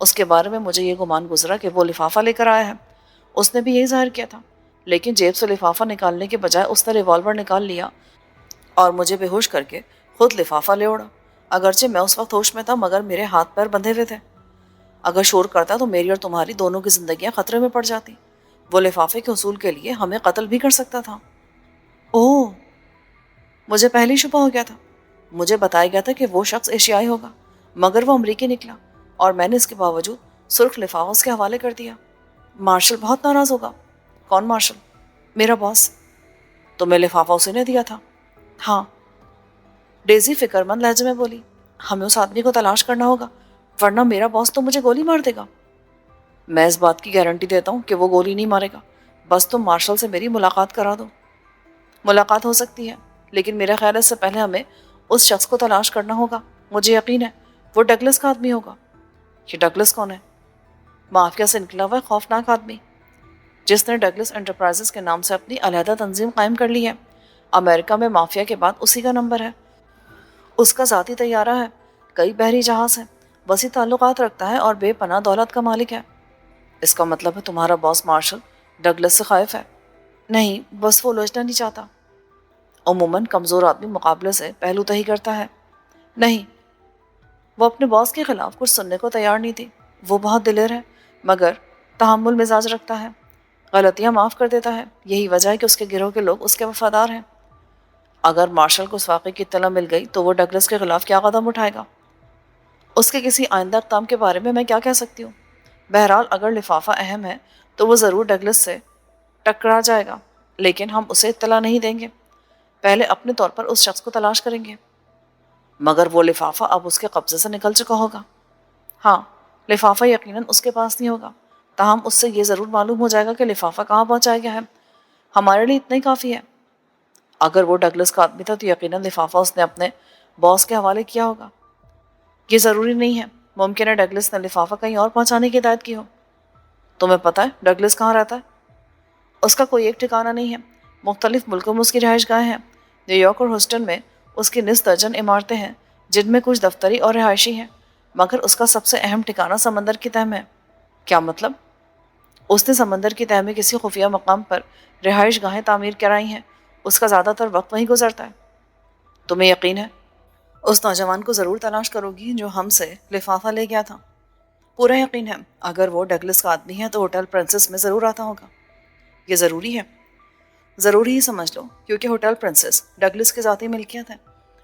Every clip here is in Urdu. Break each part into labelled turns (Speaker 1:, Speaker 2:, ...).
Speaker 1: اس کے بارے میں مجھے یہ گمان گزرا کہ وہ لفافہ لے کر آیا ہے۔ اس نے بھی یہی ظاہر کیا تھا، لیکن جیب سے لفافہ نکالنے کے بجائے اس نے ریوالور نکال لیا اور مجھے بے ہوش کر کے خود لفافہ لے اڑا۔ اگرچہ میں اس وقت ہوش میں تھا مگر میرے ہاتھ پیر بندھے ہوئے تھے۔ اگر شور کرتا تو میری اور تمہاری دونوں کی زندگیاں خطرے میں پڑ جاتی۔ وہ لفافے کے حصول کے لیے ہمیں قتل بھی کر سکتا تھا۔ اوہ، مجھے پہلے شبہ ہو گیا تھا۔ مجھے بتایا گیا تھا کہ وہ شخص ایشیائی ہوگا، مگر وہ امریکی نکلا اور میں نے اس کے باوجود سرخ لفافہ اس کے حوالے کر دیا۔ مارشل بہت ناراض ہوگا۔ کون مارشل؟ میرا باس۔ تو میں لفافہ اسے نے دیا تھا؟ ہاں، ڈیزی فکر مند لہجے میں بولی۔ ہمیں اس آدمی کو تلاش کرنا ہوگا ورنہ میرا باس تو مجھے گولی مار دے گا۔ میں اس بات کی گارنٹی دیتا ہوں کہ وہ گولی نہیں مارے گا، بس تم مارشل سے میری ملاقات کرا دو۔ ملاقات ہو سکتی ہے، لیکن میرا خیال ہے اس سے پہلے ہمیں اس شخص کو تلاش کرنا ہوگا۔ مجھے یقین ہے وہ ڈگلس کا آدمی ہوگا۔ یہ ڈگلس کون ہے؟ مافیا سے نکلا ہوا خوفناک آدمی جس نے ڈگلس انٹرپرائزز کے نام سے اپنی علیحدہ تنظیم قائم کر لی ہے۔ امریکہ میں مافیا کے بعد اسی کا نمبر ہے۔ اس کا ذاتی طیارہ ہے، کئی بحری جہاز ہیں، وسیع تعلقات رکھتا ہے اور بے پناہ دولت کا مالک ہے۔ اس کا مطلب ہے تمہارا باس مارشل ڈگلس سے خائف ہے؟ نہیں، بس وہ الجھنا نہیں چاہتا۔ عموماً کمزور آدمی مقابلے سے پہلو تہی کرتا ہے۔ نہیں، وہ اپنے باس کے خلاف کچھ سننے کو تیار نہیں تھی۔ وہ بہت دلیر ہے مگر تحمل مزاج رکھتا ہے، غلطیاں معاف کر دیتا ہے۔ یہی وجہ ہے کہ اس کے گروہ کے لوگ اس کے وفادار ہیں۔ اگر مارشل کو اس واقعے کی اطلاع مل گئی تو وہ ڈگلس کے خلاف کیا قدم اٹھائے گا؟ اس کے کسی آئندہ اقدام کے بارے میں کیا کہہ سکتی ہوں؟ بہرحال اگر لفافہ اہم ہے تو وہ ضرور ڈگلس سے ٹکرا جائے گا، لیکن ہم اسے اطلاع نہیں دیں گے۔ پہلے اپنے طور پر اس شخص کو تلاش کریں گے۔ مگر وہ لفافہ اب اس کے قبضے سے نکل چکا ہوگا۔ ہاں، لفافہ یقیناً اس کے پاس نہیں ہوگا، تاہم اس سے یہ ضرور معلوم ہو جائے گا کہ لفافہ کہاں پہنچایا گیا ہے۔ ہمارے لیے اتنا ہی کافی ہے۔ اگر وہ ڈگلس کا آدمی تھا تو یقیناً لفافہ اس نے اپنے باس کے حوالے کیا ہوگا۔ یہ ضروری نہیں ہے، ممکن ہے ڈگلس نے لفافہ کہیں اور پہنچانے کی ہدایت کی ہو۔ تمہیں پتہ ہے ڈگلس کہاں رہتا ہے؟ اس کا کوئی ایک ٹھکانہ نہیں ہے، مختلف ملکوں میں اس کی رہائش گاہیں ہیں۔ نیو یارک اور ہیوسٹن میں اس کی نصف درجن عمارتیں ہیں جن میں کچھ دفتری اور رہائشی ہیں، مگر اس کا سب سے اہم ٹھکانہ سمندر کی تہہ میں ہے۔ کیا مطلب؟ اس نے سمندر کی تہہ میں کسی خفیہ مقام پر رہائش گاہیں تعمیر کرائی ہیں۔ اس کا زیادہ تر وقت وہیں گزرتا ہے۔ تمہیں یقین ہے اس نوجوان کو ضرور تلاش کرو گی جو ہم سے لفافہ لے گیا تھا؟ پورا یقین ہے۔ اگر وہ ڈگلس کا آدمی ہے تو ہوٹل پرنسس میں ضرور آتا ہوگا۔ یہ ضروری ہے؟ ضروری ہی سمجھ لو، کیونکہ ہوٹل پرنسس ڈگلس کی ذاتی ملکیت ہے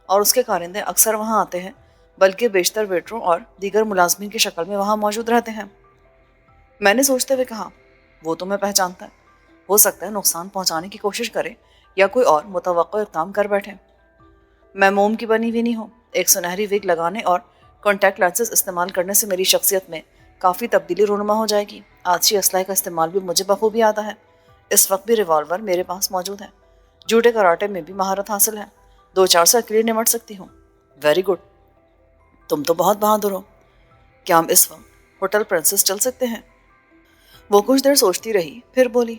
Speaker 1: اور اس کے کارندے اکثر وہاں آتے ہیں، بلکہ بیشتر ویٹروں اور دیگر ملازمین کی شکل میں وہاں موجود رہتے ہیں۔ میں نے سوچتے ہوئے کہا، وہ تمہیں پہچانتا ہے، ہو سکتا ہے نقصان پہنچانے کی کوشش کرے یا کوئی اور متوقع اقدام کر بیٹھے۔ میں موم کی بنی ہوئی نہیں ہوں۔ ایک سنہری وگ لگانے اور کانٹیکٹ لینسز استعمال کرنے سے میری شخصیت میں کافی تبدیلی رونما ہو جائے گی۔ آتشی اسلحے کا استعمال بھی مجھے بخوبی آتا ہے۔ اس وقت بھی ریوالور میرے پاس موجود ہے۔ جوڈے کراٹے میں بھی مہارت حاصل ہے، 2-4 سے اکیلے نمٹ سکتی ہوں۔ ویری گڈ، تم تو بہت بہادر ہو۔ کیا ہم اس وقت ہوٹل پرنسس چل سکتے ہیں؟ وہ کچھ دیر سوچتی رہی، پھر بولی،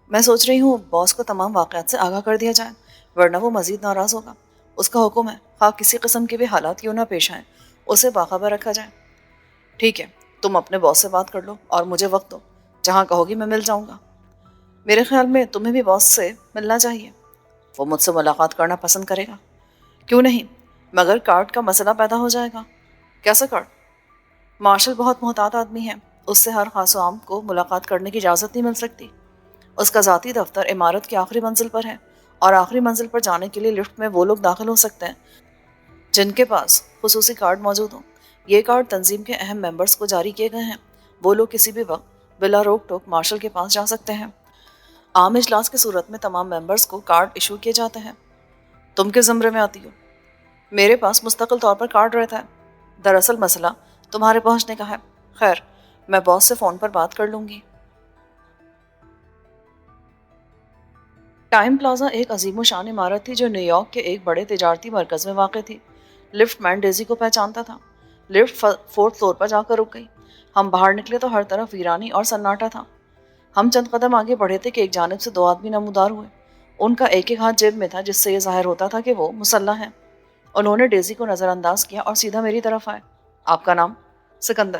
Speaker 1: میں سوچ رہی ہوں باس کو تمام واقعات سے آگاہ کر دیا جائے، ورنہ وہ مزید ناراض ہوگا۔ اس کا حکم ہے، خواہ کسی قسم کے بھی حالات کیوں نہ پیش آئیں، اسے باخبر رکھا جائے۔ ٹھیک ہے، تم اپنے باس سے بات کر لو اور مجھے وقت دو، جہاں کہو گی میں مل جاؤں گا۔ میرے خیال میں تمہیں بھی باس سے ملنا چاہیے۔ وہ مجھ سے ملاقات کرنا پسند کرے گا۔ کیوں نہیں، مگر کارڈ کا مسئلہ پیدا ہو جائے گا۔ کیسا کارڈ؟ مارشل بہت محتاط آدمی ہے، اس سے ہر خاص و عام کو ملاقات کرنے کی اجازت نہیں مل سکتی۔ اس کا ذاتی دفتر عمارت کی آخری منزل پر ہے اور آخری منزل پر جانے کے لیے لفٹ میں وہ لوگ داخل ہو سکتے ہیں جن کے پاس خصوصی کارڈ موجود ہوں۔ یہ کارڈ تنظیم کے اہم ممبرز کو جاری کیے گئے ہیں۔ وہ لوگ کسی بھی وقت بلا روک ٹوک مارشل کے پاس جا سکتے ہیں۔ عام اجلاس کی صورت میں تمام ممبرز کو کارڈ ایشو کیے جاتے ہیں۔ تم کس زمرے میں آتی ہو؟ میرے پاس مستقل طور پر کارڈ رہتا ہے۔ دراصل مسئلہ تمہارے پہنچنے کا ہے۔ خیر، میں باس سے فون پر بات کر لوں گی۔ ٹائم پلازا ایک عظیم و شان عمارت تھی جو نیو یارک کے ایک بڑے تجارتی مرکز میں واقع تھی۔ لفٹ مین ڈیزی کو پہچانتا تھا۔ لفٹ 4تھ فلور پر جا کر رک گئی۔ ہم باہر نکلے تو ہر طرف ویرانی اور سناٹا تھا۔ ہم چند قدم آگے بڑھے تھے کہ ایک جانب سے 2 آدمی نمودار ہوئے۔ ان کا ایک ہاتھ جیب میں تھا جس سے یہ ظاہر ہوتا تھا کہ وہ مسلح ہیں۔ انہوں نے ڈیزی کو نظر انداز کیا اور سیدھا میری طرف آئے۔ آپ کا نام؟ سکندر۔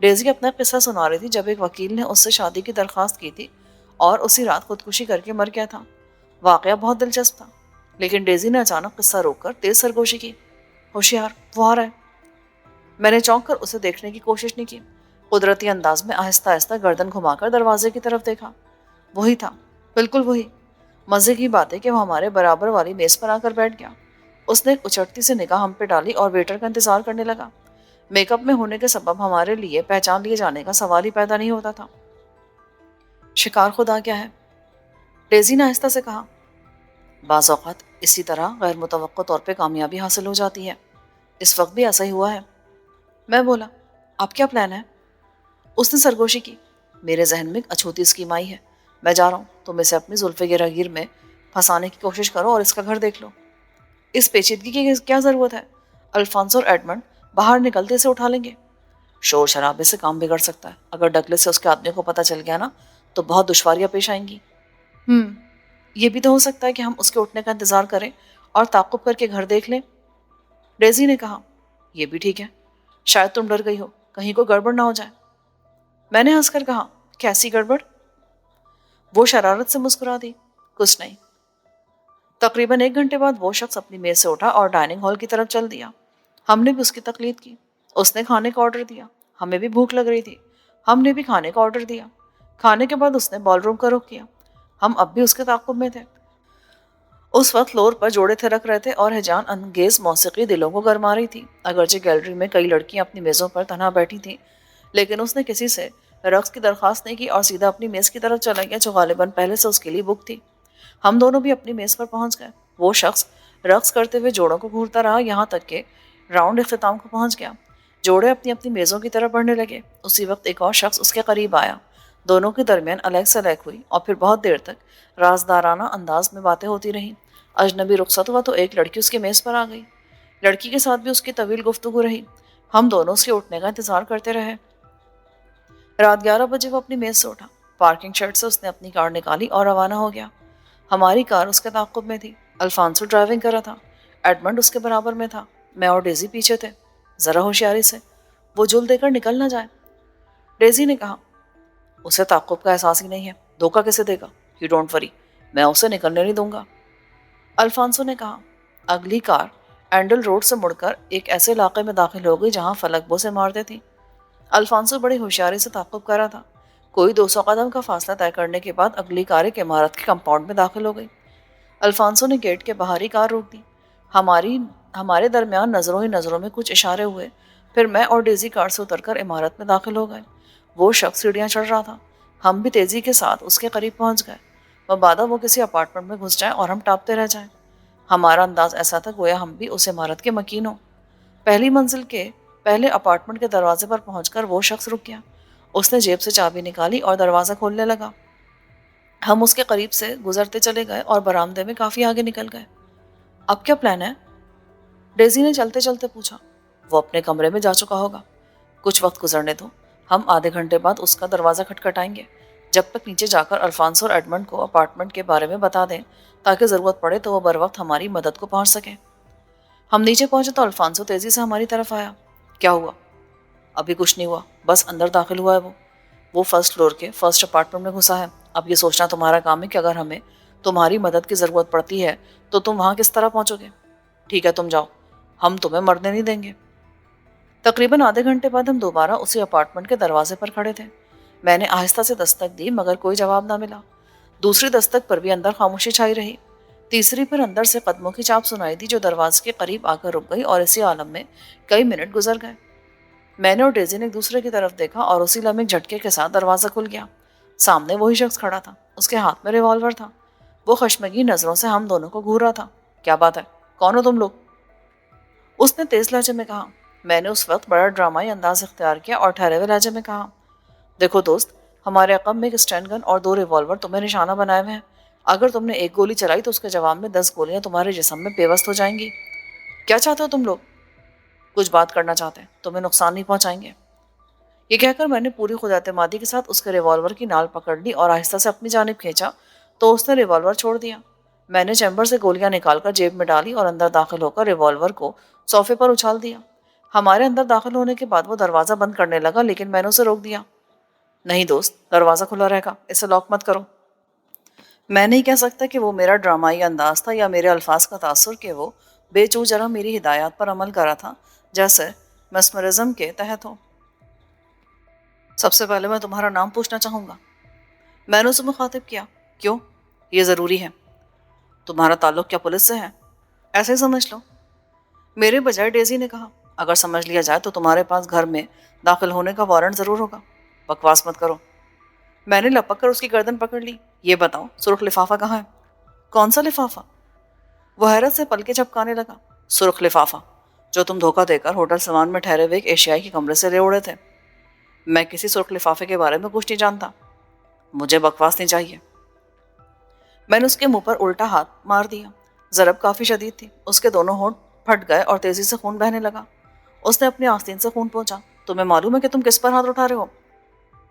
Speaker 1: ڈیزی اپنا قصہ سنا رہی تھی جب ایک وکیل نے اس سے شادی کی درخواست کی تھی اور اسی رات خودکشی کر کے مر گیا تھا۔ واقعہ بہت دلچسپ تھا، لیکن ڈیزی نے اچانک قصہ روک کر تیز سرگوشی کی۔ ہوشیار، وہ آ رہا ہے۔ میں نے چونک کر اسے دیکھنے کی کوشش نہیں کی، قدرتی انداز میں آہستہ آہستہ گردن گھما کر دروازے کی طرف دیکھا۔ وہی تھا، بالکل وہی۔ مزے کی بات ہے کہ وہ ہمارے برابر والی میز پر آ کر بیٹھ گیا۔ اس نے ایک اچٹتی سے نگاہ ہم پہ ڈالی اور ویٹر کا انتظار کرنے لگا۔ میک اپ میں ہونے کے سبب ہمارے لیے پہچان لیے جانے کا سوال ہی پیدا نہیں ہوتا تھا۔ شکار خدا کیا ہے؟ ڈیزی نے آہستہ سے کہا۔ بعض اوقات اسی طرح غیر متوقع طور پہ کامیابی حاصل ہو جاتی ہے۔ اس وقت بھی ایسا ہی ہوا ہے۔ میں بولا، آپ کیا پلان ہے؟ اس نے سرگوشی کی۔ میرے ذہن میں ایک اچھوتی اسکیم آئی ہے۔ میں جا رہا ہوں، تم اسے اپنی زلف گراگیر میں پھنسانے کی کوشش کرو اور اس کا گھر دیکھ لو۔ اس پیچیدگی کی کیا ضرورت ہے؟ الفانسو اور ایڈمنڈ باہر نکلتے اسے اٹھا لیں گے۔ شور شرابے سے کام بگڑ سکتا ہے۔ اگر ڈگلس سے اس کے آدمی کو پتہ چل گیا نا تو بہت دشواریاں پیش آئیں گی۔ یہ بھی تو ہو سکتا ہے کہ ہم اس کے اٹھنے کا انتظار کریں اور تعاقب کر کے گھر دیکھ لیں۔ ڈیزی نے کہا۔ یہ بھی ٹھیک ہے۔ شاید تم ڈر گئی ہو، کہیں کوئی گڑبڑ نہ ہو جائے۔ میں نے ہنس کر کہا، کیسی گڑبڑ؟ وہ شرارت سے مسکرا دی۔ کچھ نہیں۔ تقریباً 1 گھنٹے بعد وہ شخص اپنی میز سے اٹھا اور ڈائننگ ہال کی طرف چل دیا۔ ہم نے بھی اس کی تقلید کی۔ اس نے کھانے کا آرڈر دیا۔ ہمیں بھی بھوک لگ رہی تھی۔ ہم نے بھی کھانے کا آرڈر دیا۔ کھانے کے بعد اس نے بال روم کا رخ کیا۔ ہم اب بھی اس کے تعاقب میں تھے۔ اس وقت فلور پر جوڑے تھرک رہے تھے اور ہیجان انگیز موسیقی دلوں کو گرما رہی تھی۔ اگرچہ گیلری میں کئی لڑکیاں اپنی میزوں پر تنہا بیٹھی تھیں، لیکن اس نے کسی سے رقص کی درخواست نہیں کی اور سیدھا اپنی میز کی طرف چلا گیا جو غالباً پہلے سے اس کے لیے بک تھی۔ ہم دونوں بھی اپنی میز پر پہنچ گئے۔ وہ شخص رقص کرتے ہوئے جوڑوں کو گھورتا رہا یہاں تک کہ راؤنڈ اختتام کو پہنچ گیا۔ جوڑے اپنی اپنی میزوں کی طرف بڑھنے لگے۔ اسی وقت ایک اور شخص اس کے قریب آیا۔ دونوں کے درمیان الیک سلیک ہوئی اور پھر بہت دیر تک رازدارانہ انداز میں باتیں ہوتی رہیں۔ اجنبی رخصت ہوا تو ایک لڑکی اس کے میز پر آ گئی۔ لڑکی کے ساتھ بھی اس کی طویل گفتگو رہی۔ ہم دونوں اس کے اٹھنے کا انتظار کرتے رہے۔ رات 11 بجے وہ اپنی میز سے اٹھا۔ پارکنگ شیڈ سے اس نے اپنی کار نکالی اور روانہ ہو گیا۔ ہماری کار اس کے تعاقب میں تھی۔ الفانسو ڈرائیونگ کر رہا تھا۔ ایڈمنڈ اس کے برابر میں تھا۔ میں اور ڈیزی پیچھے تھے۔ ذرا ہوشیاری سے، وہ جھول دے کر نکل نہ جائے۔ ڈیزی نے کہا، اسے تعاقب کا احساس ہی نہیں ہے، دھوکہ کیسے دے گا؟ یو ڈونٹ وری، میں اسے نکلنے نہیں دوں گا۔ الفانسو نے کہا۔ اگلی کار اینڈل روڈ سے مڑ کر ایک ایسے علاقے میں داخل ہو گئی جہاں فلک بو سے مارتے تھی۔ الفانسو بڑی ہوشیاری سے تعاقب کر رہا تھا۔ کوئی 200 قدم کا فاصلہ طے کرنے کے بعد اگلی کار ایک عمارت کے کمپاؤنڈ میں داخل ہو گئی۔ الفانسو نے گیٹ کے باہر ہی کار روک دی۔ ہمارے درمیان نظروں ہی نظروں میں کچھ اشارے ہوئے، پھر میں اور ڈیزی کار سے اتر کر عمارت میں داخل ہو گئے۔ وہ شخص سیڑھیاں چڑھ رہا تھا۔ ہم بھی تیزی کے ساتھ اس کے قریب پہنچ گئے، مبادا وہ کسی اپارٹمنٹ میں گھس جائے اور ہم ٹاپتے رہ جائیں۔ ہمارا انداز ایسا تھا گویا ہم بھی اس عمارت کے مکین ہوں۔ پہلی منزل کے پہلے اپارٹمنٹ کے دروازے پر پہنچ کر وہ شخص رک گیا۔ اس نے جیب سے چابی نکالی اور دروازہ کھولنے لگا۔ ہم اس کے قریب سے گزرتے چلے گئے اور برآمدے میں کافی آگے نکل گئے۔ اب کیا پلان ہے؟ ڈیزی نے چلتے چلتے پوچھا۔ وہ اپنے کمرے میں جا چکا ہوگا۔ کچھ وقت گزرنے دو، ہم آدھے گھنٹے بعد اس کا دروازہ کھٹکھٹائیں گے۔ جب تک نیچے جا کر الفانسو اور ایڈمنڈ کو اپارٹمنٹ کے بارے میں بتا دیں تاکہ ضرورت پڑے تو وہ بر وقت ہماری مدد کو پہنچ سکیں۔ ہم نیچے پہنچے تو الفانسو تیزی سے ہماری طرف آیا۔ کیا ہوا؟ ابھی کچھ نہیں ہوا، بس اندر داخل ہوا ہے وہ فرسٹ فلور کے فرسٹ اپارٹمنٹ میں گھسا ہے۔ اب یہ سوچنا تمہارا کام ہے کہ اگر ہمیں تمہاری مدد کی ضرورت پڑتی ہے تو تم وہاں کس طرح پہنچو گے۔ ٹھیک ہے، تم جاؤ، ہم تمہیں مرنے نہیں دیں گے۔ تقریباً آدھے گھنٹے بعد ہم دوبارہ اسی اپارٹمنٹ کے دروازے پر کھڑے تھے۔ میں نے آہستہ سے دستک دی مگر کوئی جواب نہ ملا۔ دوسری دستک پر بھی اندر خاموشی چھائی رہی۔ تیسری پر اندر سے قدموں کی چاپ سنائی دی جو دروازے کے قریب آ کر رک گئی اور اسی عالم میں کئی منٹ گزر گئے۔ میں نے اور ڈیزی نے ایک دوسرے کی طرف دیکھا اور اسی لمحے جھٹکے کے ساتھ دروازہ کھل گیا۔ سامنے وہی شخص کھڑا تھا، اس کے ہاتھ میں ریوالور تھا۔ وہ خشمگین نظروں سے ہم دونوں کو گھور رہا تھا۔ کیا بات ہے؟ کون ہو تم لوگ؟ اس نے تیز لہجے میں کہا۔ میں نے اس وقت بڑا ڈرامائی انداز اختیار کیا اور ٹھہرے ہوئے لہجے میں کہا، دیکھو دوست، ہمارے عقب میں ایک اسٹین گن اور 2 ریوالور تمہیں نشانہ بنائے ہوئے ہیں۔ اگر تم نے ایک گولی چلائی تو اس کے جواب میں 10 گولیاں تمہارے جسم میں پیوست ہو جائیں گی۔ کیا چاہتے ہو تم لوگ؟ کچھ بات کرنا چاہتے ہیں، تمہیں نقصان نہیں پہنچائیں گے۔ یہ کہہ کر میں نے پوری خود اعتمادی کے ساتھ اس کے ریوالور کی نال پکڑ لی اور آہستہ سے اپنی جانب کھینچا تو اس نے ریوالور چھوڑ دیا۔ میں نے چیمبر سے گولیاں نکال کر جیب میں ڈالی اور اندر داخل ہو کر ریوالور کو صوفے پر اچھال دیا۔ ہمارے اندر داخل ہونے کے بعد وہ دروازہ بند کرنے لگا، لیکن میں نے اسے روک دیا۔ نہیں دوست، دروازہ کھلا رہے گا، اسے لاک مت کرو۔ میں نہیں کہہ سکتا کہ وہ میرا ڈرامائی انداز تھا یا میرے الفاظ کا تاثر کہ وہ بے چو جرا میری ہدایات پر عمل کرا تھا جیسے مسمرزم کے تحت ہو۔ سب سے پہلے میں تمہارا نام پوچھنا چاہوں گا، میں نے اسے مخاطب کیا۔ کیوں؟ یہ ضروری ہے۔ تمہارا تعلق کیا پولیس سے ہے؟ ایسے ہی سمجھ لو، میرے بجائے ڈیزی نے کہا۔ اگر سمجھ لیا جائے تو تمہارے پاس گھر میں داخل ہونے کا وارنٹ ضرور ہوگا۔ بکواس مت کرو۔ میں نے لپک کر اس کی گردن پکڑ لی۔ یہ بتاؤ، سرخ لفافہ کہاں ہے؟ کون سا لفافہ؟ وہ حیرت سے پلکیں جھپکانے لگا۔ سرخ لفافہ جو تم دھوکہ دے کر ہوٹل سامان میں ٹھہرے ہوئے ایک ایشیائی کے کمرے سے لے اڑے تھے۔ میں کسی سرخ لفافے کے بارے میں کچھ نہیں جانتا۔ مجھے بکواس نہیں چاہیے۔ میں نے اس کے منہ پر الٹا ہاتھ مار دیا۔ ضرب کافی شدید تھی، اس کے دونوں ہونٹ پھٹ گئے اور تیزی سے خون بہنے لگا۔ اس نے اپنی آستین سے خون پہنچا۔ تمہیں معلوم ہے کہ تم کس پر ہاتھ اٹھا رہے ہو؟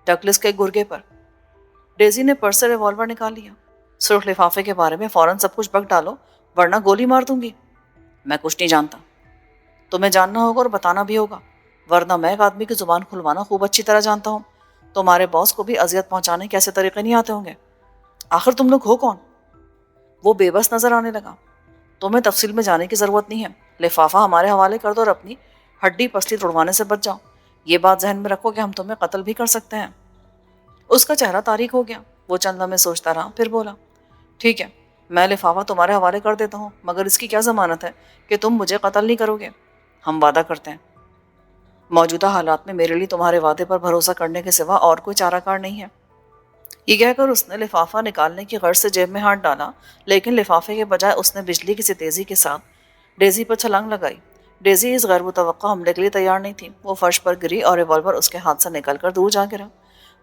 Speaker 1: ڈگلس کے گرگے پر۔ ڈیزی نے پرس سے ریوالور نکال لیا۔ سرخ لفافے کے بارے میں فوراً سب کچھ بک ڈالو ورنہ گولی مار دوں گی۔ میں کچھ نہیں جانتا۔ تمہیں جاننا ہوگا اور بتانا بھی ہوگا، ورنہ میں ایک آدمی کی زبان کھلوانا خوب اچھی طرح جانتا ہوں۔ تمہارے باس کو بھی اذیت پہنچانے کے ایسے طریقے نہیں آتے ہوں گے۔ آخر تم لوگ ہو کون؟ وہ بے بس نظر آنے لگا۔ تمہیں تفصیل میں جانے کی ضرورت نہیں ہے۔ لفافہ ہمارے حوالے کر دو اور اپنی ہڈی پسلی توڑوانے سے بچ جاؤ۔ یہ بات ذہن میں رکھو کہ ہم تمہیں قتل بھی کر سکتے ہیں۔ اس کا چہرہ تاریک ہو گیا۔ وہ چند لمحے سوچتا رہا، پھر بولا، ٹھیک ہے، میں لفافہ تمہارے حوالے کر دیتا ہوں، مگر اس کی کیا ضمانت ہے کہ تم مجھے قتل نہیں کرو گے؟ ہم وعدہ کرتے ہیں۔ موجودہ حالات میں میرے لیے تمہارے وعدے پر بھروسہ کرنے کے سوا اور کوئی چارہ کار نہیں ہے۔ یہ کہہ کر اس نے لفافہ نکالنے کی غرض سے جیب میں ہاتھ ڈالا، لیکن لفافے کے بجائے اس نے بجلی کی سی تیزی کے ساتھ ڈیزی پر چھلانگ لگائی۔ ڈیزی اس غیر متوقع حملے کے لیے تیار نہیں تھی۔ وہ فرش پر گری اور ریوالور اس کے ہاتھ سے نکل کر دور جا گرا۔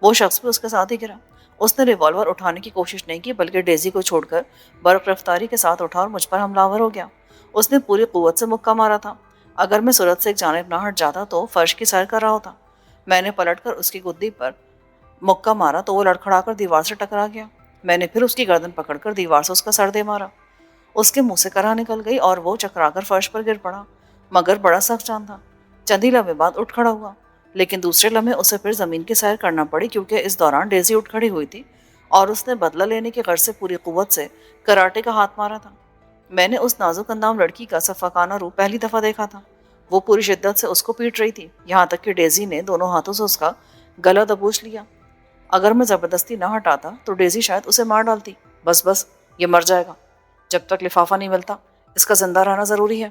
Speaker 1: وہ شخص بھی اس کے ساتھ ہی گرا۔ اس نے ریوالور اٹھانے کی کوشش نہیں کی، بلکہ ڈیزی کو چھوڑ کر برق رفتاری کے ساتھ اٹھا اور مجھ پر حملہ آور ہو گیا۔ اس نے پوری قوت سے مکہ مارا تھا۔ اگر میں صورت سے ایک جانب نہ ہٹ جاتا تو فرش کی سیر کر رہا ہوتا۔ میں نے پلٹ کر اس کی گدی پر مکہ مارا تو وہ لڑکھڑا کر دیوار سے ٹکرا گیا۔ میں نے پھر اس کی گردن پکڑ کر دیوار سے اس کا سر دے مارا۔ اس کے منہ سے کرا نکل گئی اور وہ چکرا کر فرش پر گر پڑا، مگر بڑا سخت جان تھا۔ چند ہی لمحے بعد اٹھ کھڑا ہوا، لیکن دوسرے لمحے اسے پھر زمین کی سیر کرنا پڑی، کیونکہ اس دوران ڈیزی اٹھ کھڑی ہوئی تھی اور اس نے بدلہ لینے کی غرض سے پوری قوت سے کراٹے کا ہاتھ مارا تھا۔ میں نے اس نازک اندام لڑکی کا صفاقانہ روپ پہلی دفعہ دیکھا تھا۔ وہ پوری شدت سے اس کو پیٹ رہی تھی، یہاں تک کہ ڈیزی نے دونوں ہاتھوں سے اس کا گلا دبوچ لیا۔ اگر میں زبردستی نہ ہٹاتا تو ڈیزی شاید اسے مار ڈالتی۔ بس یہ مر جائے گا، جب تک لفافہ نہیں ملتا اس کا زندہ رہنا ضروری ہے۔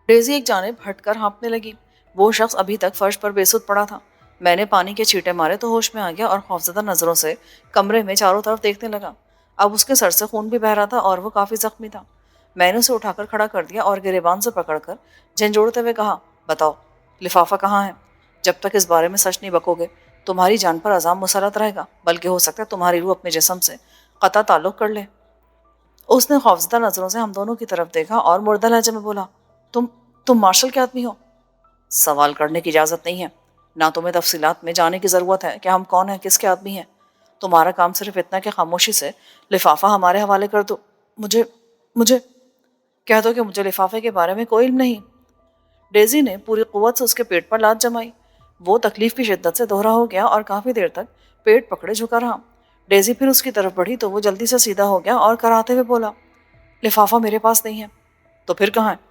Speaker 1: ڈیزی ایک جانب ہٹ کر ہانپنے لگی۔ وہ شخص ابھی تک فرش پر بے سود پڑا تھا۔ میں نے پانی کے چھینٹے مارے تو ہوش میں آ گیا اور خوفزدہ نظروں سے کمرے میں چاروں طرف دیکھنے لگا۔ اب اس کے سر سے خون بھی بہہ رہا تھا اور وہ کافی زخمی تھا۔ میں نے اسے اٹھا کر کھڑا کر دیا اور گریبان سے پکڑ کر جھنجھوڑتے ہوئے کہا، بتاؤ لفافہ کہاں ہے؟ جب تک اس بارے میں سچ نہیں بکو گے تمہاری جان پر عذاب مسلط رہے گا، بلکہ ہو سکتا ہے تمہاری روح اپنے جسم سے قطع تعلق کر لے۔ اس نے خوفزدہ نظروں سے ہم دونوں کی طرف دیکھا اور مردہ لہجے میں بولا، تم مارشل کے آدمی ہو؟ سوال کرنے کی اجازت نہیں ہے، نہ تمہیں تفصیلات میں جانے کی ضرورت ہے کہ ہم کون ہیں، کس کے آدمی ہیں۔ تمہارا کام صرف اتنا کہ خاموشی سے لفافہ ہمارے حوالے کر دو۔ مجھے کہہ دو کہ مجھے لفافے کے بارے میں کوئی علم نہیں۔ ڈیزی نے پوری قوت سے اس کے پیٹ پر لات جمائی۔ وہ تکلیف کی شدت سے دوہرا ہو گیا اور کافی دیر تک پیٹ پکڑے جھکا رہا۔ ڈیزی پھر اس کی طرف بڑھی تو وہ جلدی سے سیدھا ہو گیا اور کراتے ہوئے بولا، لفافہ میرے پاس نہیں ہے۔ تو پھر کہاں ہے؟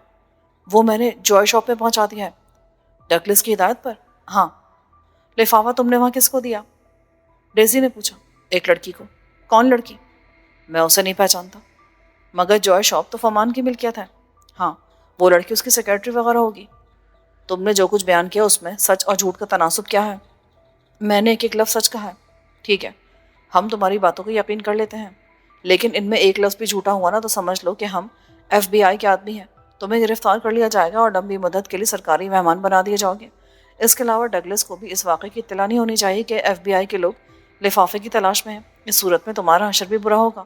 Speaker 1: وہ میں نے جوائے شاپ میں پہنچا دیا ہے۔ ڈگلس کی ہدایت پر؟ ہاں۔ لفافہ تم نے وہاں کس کو دیا؟ ڈیزی نے پوچھا۔ ایک لڑکی کو۔ کون لڑکی؟ میں اسے نہیں پہچانتا۔ مگر جوائے شاپ تو فمان کی ملکیت ہے۔ ہاں، وہ لڑکی اس کی سیکرٹری وغیرہ ہوگی۔ تم نے جو کچھ بیان کیا اس میں سچ اور جھوٹ کا تناسب کیا ہے؟ میں نے ایک لفظ سچ کہا ہے۔ ٹھیک ہے، ہم تمہاری باتوں کو یقین کر لیتے ہیں، لیکن ان میں ایک لفظ بھی جھوٹا ہوا نا تو سمجھ لو کہ ہم FBI کے آدمی ہیں۔ تمہیں گرفتار کر لیا جائے گا اور لمبی مدت کے لیے سرکاری مہمان بنا دیے جاؤ گے۔ اس کے علاوہ ڈگلس کو بھی اس واقعے کی اطلاع نہیں ہونی چاہیے کہ FBI کے لوگ لفافے کی تلاش میں ہیں۔ اس صورت میں تمہارا حشر بھی برا ہوگا۔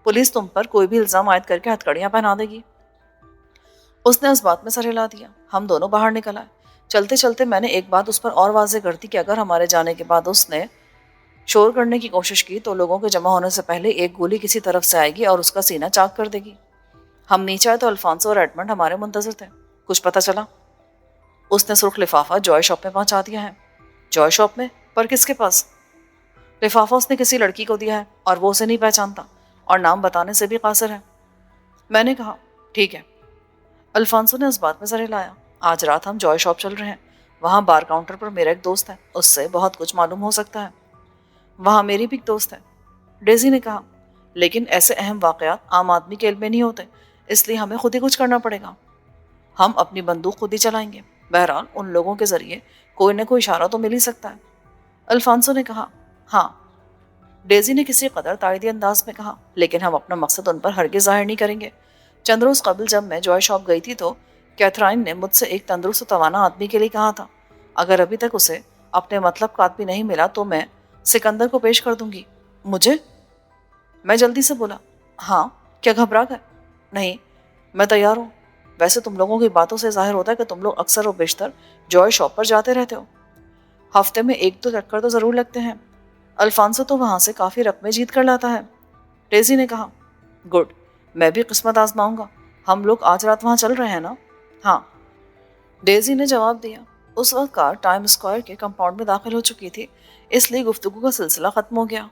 Speaker 1: پولیس تم پر کوئی بھی الزام عائد کر کے ہتھکڑیاں پہنا دے گی۔ اس نے اس بات میں سر ہلا دیا۔ ہم دونوں باہر نکل آئے۔ چلتے چلتے میں نے ایک بات اس پر اور واضح کر دی کہ اگر ہمارے جانے کے بعد اس نے شور کرنے کی کوشش کی تو لوگوں کے جمع ہونے سے پہلے ایک گولی کسی طرف سے آئے گی اور اس کا سینہ چاک کر دے گی۔ ہم نیچے آئے تو الفانسو اور ایڈمنڈ ہمارے منتظر تھے۔ کچھ پتہ چلا؟ اس نے سرخ لفافہ جوائے شاپ میں پہنچا دیا ہے۔ جوائے شاپ میں؟ پر کس کے پاس؟ لفافہ اس نے کسی لڑکی کو دیا ہے اور وہ اسے نہیں پہچانتا اور نام بتانے سے بھی قاصر ہے۔ میں نے کہا ٹھیک ہے۔ الفانسو نے اس بات میں ذرے لایا۔ آج رات ہم جوائے شاپ چل رہے ہیں، وہاں بار کاؤنٹر پر میرا ایک دوست ہے، اس سے بہت کچھ معلوم ہو سکتا ہے۔ وہاں میری بھی ایک دوست ہے، ڈیزی نے کہا، لیکن ایسے اہم واقعات عام آدمی کے علم میں نہیں ہوتے، اس لیے ہمیں خود ہی کچھ کرنا پڑے گا۔ ہم اپنی بندوق خود ہی چلائیں گے، بہرحال ان لوگوں کے ذریعے کوئی نہ کوئی اشارہ تو مل ہی سکتا ہے۔ الفانسو نے کہا ہاں۔ ڈیزی نے کسی قدر تائیدی انداز میں کہا، لیکن ہم اپنا مقصد ان پر ہرگز ظاہر نہیں کریں گے۔ چند روز قبل جب میں جوائے شاپ گئی تھی تو کیتھرائن نے مجھ سے ایک تندرست و توانا آدمی کے لیے کہا تھا، اگر ابھی تک اسے اپنے مطلب کا آدمی نہیں ملا تو میں سکندر کو پیش کر دوں گی۔ مجھے؟ میں جلدی سے بولا ہاں۔ کیا گھبرا گئے؟ نہیں، میں تیار ہوں۔ ویسے تم لوگوں کی باتوں سے ظاہر ہوتا ہے کہ تم لوگ اکثر و بیشتر جوائے شاپ پر جاتے رہتے ہو۔ ہفتے میں ایک دو چکر تو ضرور لگتے ہیں۔ الفانسو تو وہاں سے کافی رقمیں جیت کر لاتا ہے۔ ڈیزی نے کہا گڈ، میں بھی قسمت آزماؤں گا۔ ہم لوگ آج رات وہاں چل رہے ہیں نا؟ ہاں، ڈیزی نے جواب دیا۔ اس وقت کار ٹائم اسکوائر کے کمپاؤنڈ میں داخل ہو چکی تھی، اس لیے گفتگو کا سلسلہ ختم ہو گیا۔